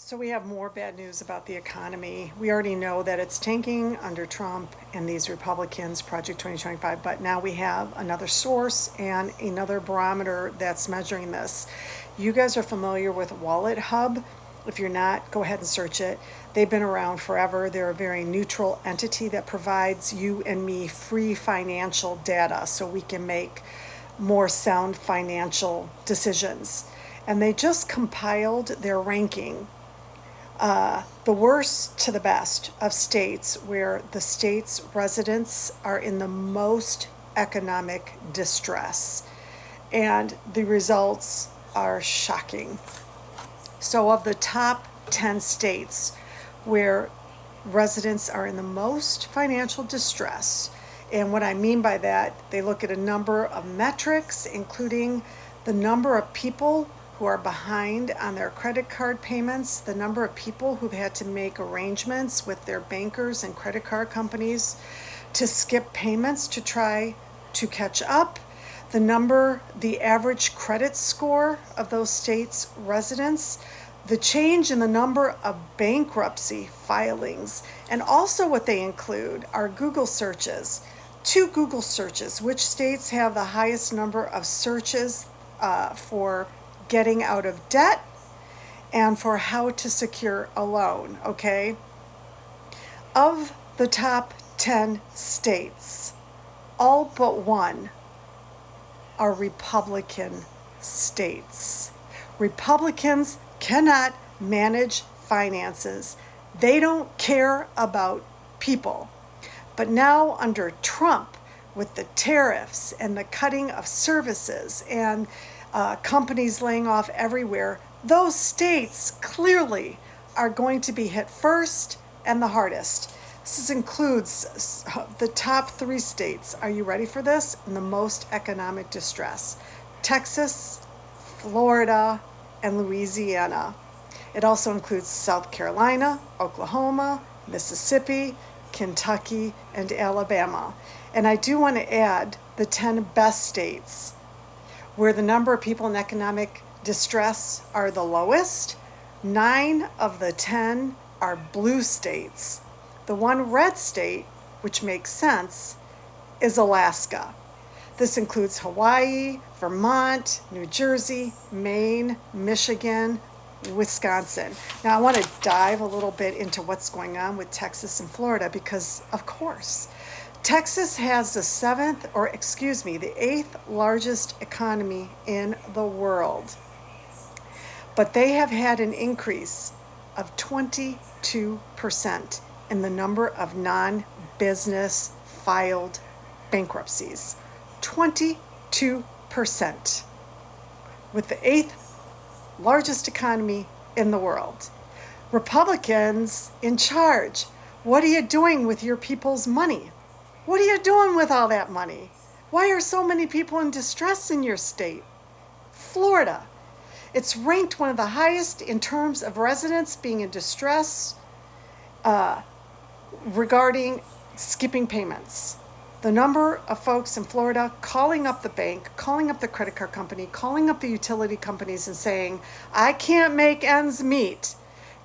So we have more bad news about the economy. We already know that it's tanking under Trump and these Republicans, Project 2025, but now we have another source and another barometer that's measuring this. You guys are familiar with Wallet Hub. If you're not, go ahead and search it. They've been around forever. They're a very neutral entity that provides you and me free financial data so we can make more sound financial decisions. And they just compiled their ranking, the worst to the best of states where the state's residents are in the most economic distress. And the results are shocking. So, of the top 10 states where residents are in the most financial distress, and what I mean by that, they look at a number of metrics, including the number of people who are behind on their credit card payments, the number of people who've had to make arrangements with their bankers and credit card companies to skip payments to try to catch up, the average credit score of those states' residents, the change in the number of bankruptcy filings, and also what they include are Google searches. 2 Google searches, which states have the highest number of searches for getting out of debt and for how to secure a loan, okay? Of the top 10 states, all but one are Republican states. Republicans cannot manage finances. They don't care about people. But now under Trump, with the tariffs and the cutting of services and companies laying off everywhere, those states clearly are going to be hit first and the hardest. This includes the top 3 states. Are you ready for this? In the most economic distress: Texas, Florida, and Louisiana. It also includes South Carolina, Oklahoma, Mississippi, Kentucky, and Alabama. And I do want to add the 10 best states where the number of people in economic distress are the lowest. 9 of the 10 are blue states. The one red state, which makes sense, is Alaska. This includes Hawaii, Vermont, New Jersey, Maine, Michigan, Wisconsin. Now I want to dive a little bit into what's going on with Texas and Florida because, of course, Texas has the 8th largest economy in the world. But they have had an increase of 22% in the number of non-business filed bankruptcies. 22%. With the 8th largest economy in the world. Republicans in charge. What are you doing with your people's money? What are you doing with all that money? Why are so many people in distress in your state? Florida. It's ranked one of the highest in terms of residents being in distress regarding skipping payments. The number of folks in Florida calling up the bank, calling up the credit card company, calling up the utility companies and saying, I can't make ends meet.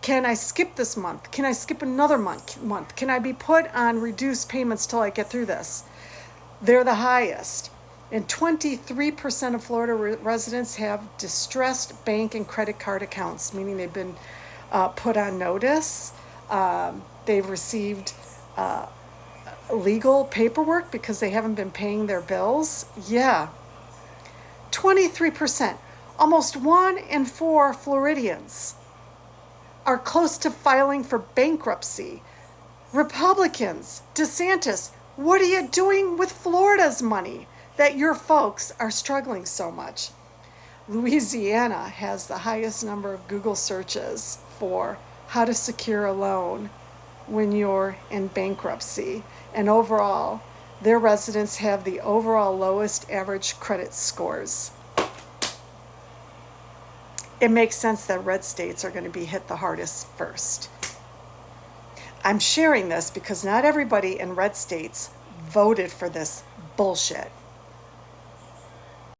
Can I skip this month? Can I skip another month? Can I be put on reduced payments till I get through this? They're the highest. And 23% of Florida residents have distressed bank and credit card accounts, meaning they've been put on notice. They've received legal paperwork because they haven't been paying their bills. Yeah. 23%. Almost 1 in 4 Floridians are close to filing for bankruptcy. Republicans, DeSantis, what are you doing with Florida's money that your folks are struggling so much? Louisiana has the highest number of Google searches for how to secure a loan when you're in bankruptcy. And overall, their residents have the overall lowest average credit scores. It makes sense that red states are going to be hit the hardest first. I'm sharing this because not everybody in red states voted for this bullshit.